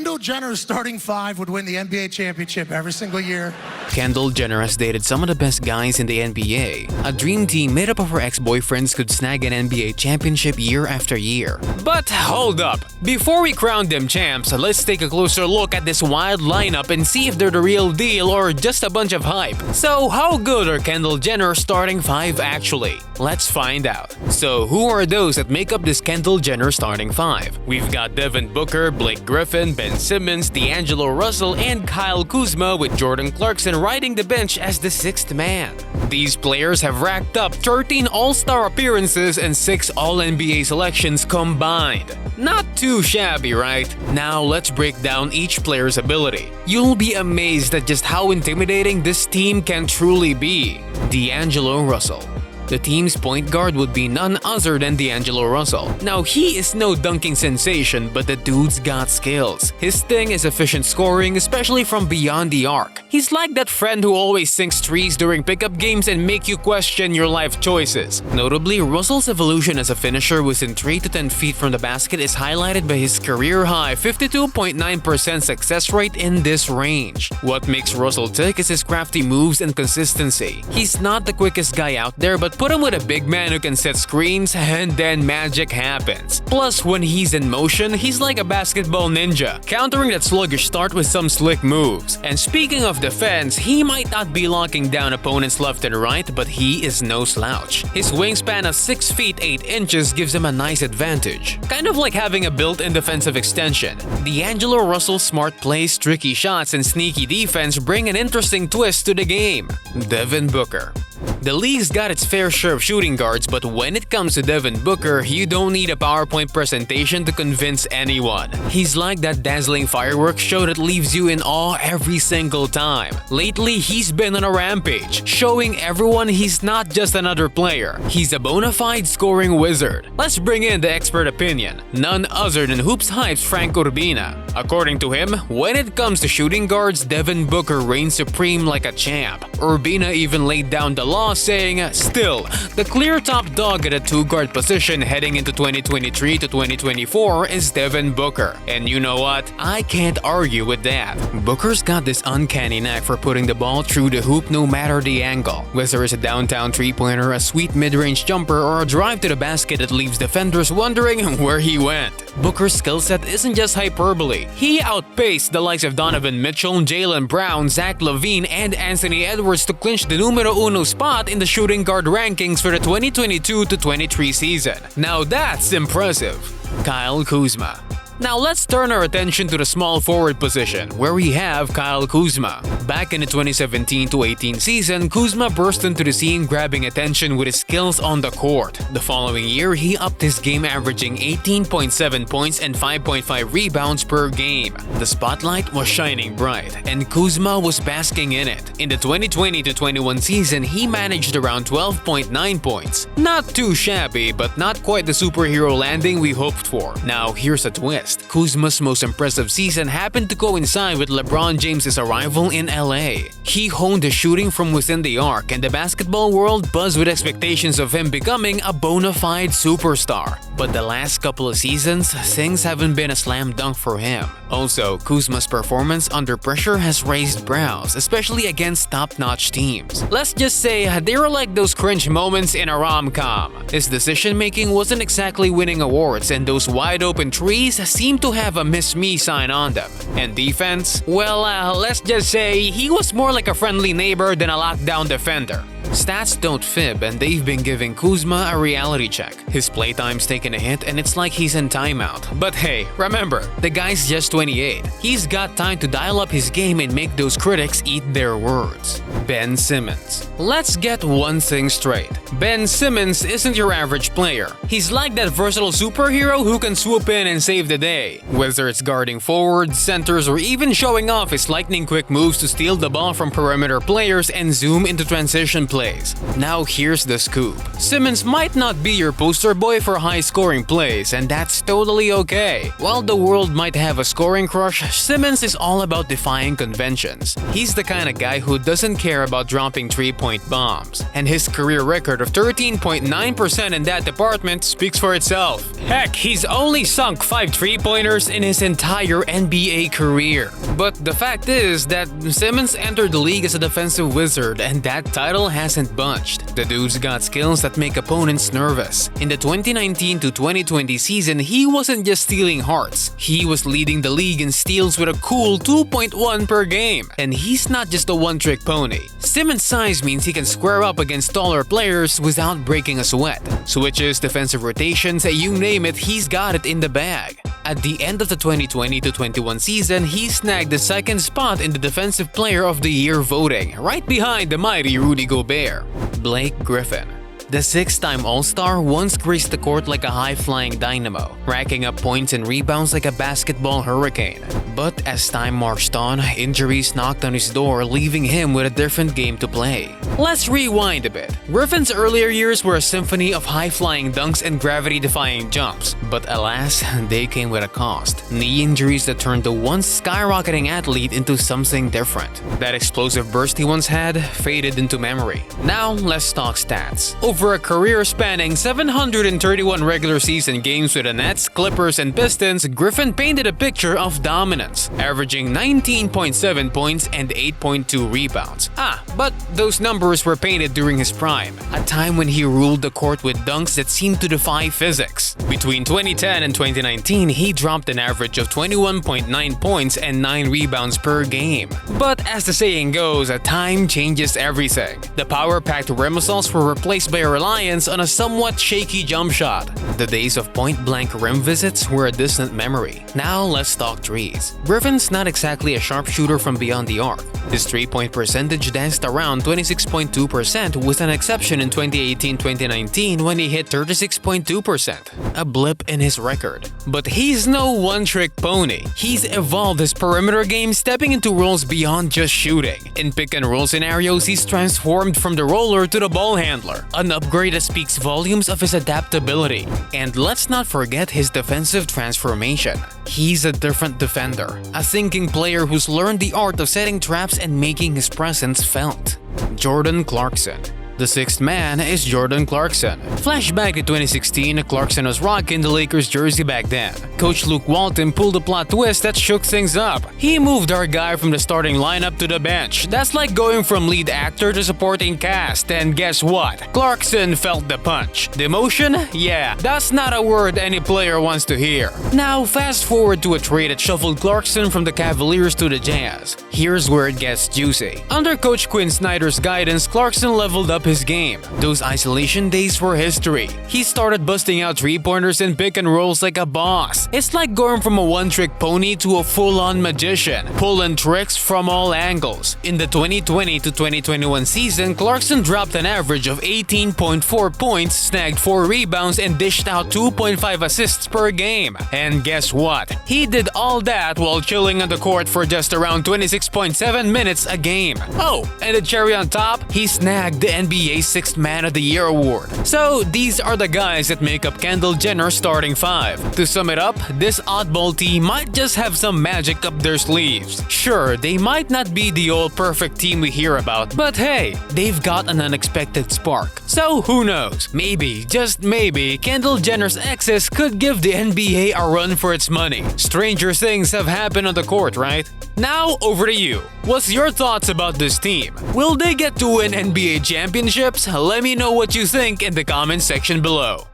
Kendall Jenner starting five would win the NBA championship every single year. Kendall Jenner has dated some of the best guys in the NBA. A dream team made up of her ex-boyfriends could snag an NBA championship year after year. But hold up! Before we crown them champs, let's take a closer look at this wild lineup and see if they're the real deal or just a bunch of hype. So how good are Kendall Jenner starting five actually? Let's find out. So who are those that make up this Kendall Jenner starting five? We've got Devin Booker, Blake Griffin, Ben Simmons, D'Angelo Russell, and Kyle Kuzma with Jordan Clarkson riding the bench as the sixth man. These players have racked up 13 All-Star appearances and 6 All-NBA selections combined. Not too shabby, right? Now let's break down each player's ability. You'll be amazed at just how intimidating this team can truly be. D'Angelo Russell. The team's point guard would be none other than D'Angelo Russell. Now, he is no dunking sensation, but the dude's got skills. His thing is efficient scoring, especially from beyond the arc. He's like that friend who always sinks threes during pickup games and make you question your life choices. Notably, Russell's evolution as a finisher within 3 to 10 feet from the basket is highlighted by his career-high 52.9% success rate in this range. What makes Russell tick is his crafty moves and consistency. He's not the quickest guy out there, but put him with a big man who can set screens and then magic happens. Plus, when he's in motion, he's like a basketball ninja, countering that sluggish start with some slick moves. And speaking of defense, he might not be locking down opponents left and right, but he is no slouch. His wingspan of 6 feet 8 inches gives him a nice advantage, kind of like having a built-in defensive extension. D'Angelo Russell's smart plays, tricky shots, and sneaky defense bring an interesting twist to the game. Devin Booker. The league's got its fair share of shooting guards, but when it comes to Devin Booker, you don't need a PowerPoint presentation to convince anyone. He's like that dazzling fireworks show that leaves you in awe every single time. Lately, he's been on a rampage, showing everyone he's not just another player. He's a bona fide scoring wizard. Let's bring in the expert opinion, none other than Hoops Hype's Frank Urbina. According to him, when it comes to shooting guards, Devin Booker reigns supreme like a champ. Urbina even laid down the law, saying, still, the clear top dog at a two-guard position heading into 2023 to 2024 is Devin Booker. And you know what? I can't argue with that. Booker's got this uncanny knack for putting the ball through the hoop no matter the angle. Whether it's a downtown three-pointer, a sweet mid-range jumper, or a drive to the basket that leaves defenders wondering where he went. Booker's skill set isn't just hyperbole. He outpaced the likes of Donovan Mitchell, Jaylen Brown, Zach LaVine, and Anthony Edwards to clinch the numero uno spot in the shooting guard rankings for the 2022 to 23 season. Now that's impressive. Kyle Kuzma. Now let's turn our attention to the small forward position, where we have Kyle Kuzma. Back in the 2017-18 season, Kuzma burst into the scene grabbing attention with his skills on the court. The following year, he upped his game, averaging 18.7 points and 5.5 rebounds per game. The spotlight was shining bright, and Kuzma was basking in it. In the 2020-21 season, he managed around 12.9 points. Not too shabby, but not quite the superhero landing we hoped for. Now here's a twist. Kuzma's most impressive season happened to coincide with LeBron James' arrival in LA. He honed the shooting from within the arc, and the basketball world buzzed with expectations of him becoming a bona fide superstar. But the last couple of seasons, things haven't been a slam dunk for him. Also, Kuzma's performance under pressure has raised brows, especially against top-notch teams. Let's just say they were like those cringe moments in a rom-com. His decision-making wasn't exactly winning awards, and those wide-open trees seem to have a miss me sign on them. And defense? Well, let's just say he was more like a friendly neighbor than a lockdown defender. Stats don't fib, and they've been giving Kuzma a reality check. His playtime's taken a hit and it's like he's in timeout. But hey, remember, the guy's just 28. He's got time to dial up his game and make those critics eat their words. Ben Simmons. Let's get one thing straight. Ben Simmons isn't your average player. He's like that versatile superhero who can swoop in and save the day. Whether it's guarding forwards, centers, or even showing off his lightning-quick moves to steal the ball from perimeter players and zoom into transition plays. plays. Now here's the scoop. Simmons might not be your poster boy for high-scoring plays, and that's totally okay. While the world might have a scoring crush, Simmons is all about defying conventions. He's the kind of guy who doesn't care about dropping three-point bombs, and his career record of 13.9% in that department speaks for itself. Heck, he's only sunk 5 three-pointers in his entire NBA career. But the fact is that Simmons entered the league as a defensive wizard, and that title hasn't budged. The dude's got skills that make opponents nervous. In the 2019 to 2020 season, he wasn't just stealing hearts. He was leading the league in steals with a cool 2.1 per game. And he's not just a one-trick pony. Simmons' size means he can square up against taller players without breaking a sweat. Switches, defensive rotations, you name it, he's got it in the bag. At the end of the 2020-21 season, he snagged the second spot in the Defensive Player of the Year voting, right behind the mighty Rudy Gobert. Blake Griffin. The 6-time All-Star once graced the court like a high-flying dynamo, racking up points and rebounds like a basketball hurricane. But as time marched on, injuries knocked on his door, leaving him with a different game to play. Let's rewind a bit. Griffin's earlier years were a symphony of high-flying dunks and gravity-defying jumps. But alas, they came with a cost. Knee injuries that turned the once skyrocketing athlete into something different. That explosive burst he once had faded into memory. Now, let's talk stats. Over a career spanning 731 regular season games with the Nets, Clippers, and Pistons, Griffin painted a picture of dominance, averaging 19.7 points and 8.2 rebounds. But those numbers were painted during his prime, a time when he ruled the court with dunks that seemed to defy physics. Between 2010 and 2019, he dropped an average of 21.9 points and 9 rebounds per game. But as the saying goes, time changes everything. The power-packed rim assaults were replaced by a reliance on a somewhat shaky jump shot. The days of point-blank rim visits were a distant memory. Now let's talk threes. Griffin's not exactly a sharpshooter from beyond the arc. His three-point percentage danced around 26.2%, with an exception in 2018-2019 when he hit 36.2%. A blip in his record. But he's no one-trick pony. He's evolved his perimeter game, stepping into roles beyond just shooting. In pick-and-roll scenarios, he's transformed from the roller to the ball handler, an upgrade that speaks volumes of his adaptability. And let's not forget his defensive transformation. He's a different defender, a thinking player who's learned the art of setting traps and making his presence felt. Jordan Clarkson. The sixth man is Jordan Clarkson. Flashback to 2016, Clarkson was rocking the Lakers jersey back then. Coach Luke Walton pulled a plot twist that shook things up. He moved our guy from the starting lineup to the bench. That's like going from lead actor to supporting cast, and guess what? Clarkson felt the punch. Demotion? Yeah, that's not a word any player wants to hear. Now fast forward to a trade that shuffled Clarkson from the Cavaliers to the Jazz. Here's where it gets juicy. Under Coach Quinn Snyder's guidance, Clarkson leveled up his game. Those isolation days were history. He started busting out three-pointers and pick-and-rolls like a boss. It's like going from a one-trick pony to a full-on magician, pulling tricks from all angles. In the 2020 to 2021 season, Clarkson dropped an average of 18.4 points, snagged 4 rebounds, and dished out 2.5 assists per game. And guess what? He did all that while chilling on the court for just around 26.7 minutes a game. Oh, and the cherry on top, he snagged the NBA Sixth Man of the Year award. So these are the guys that make up Kendall Jenner Starting Five. To sum it up, this oddball team might just have some magic up their sleeves. Sure, they might not be the all-perfect team we hear about, but hey, they've got an unexpected spark. So who knows? Maybe, just maybe, Kendall Jenner's exes could give the NBA a run for its money. Stranger things have happened on the court, right? Now, over to you. What's your thoughts about this team? Will they get to win NBA championships? Let me know what you think in the comment section below.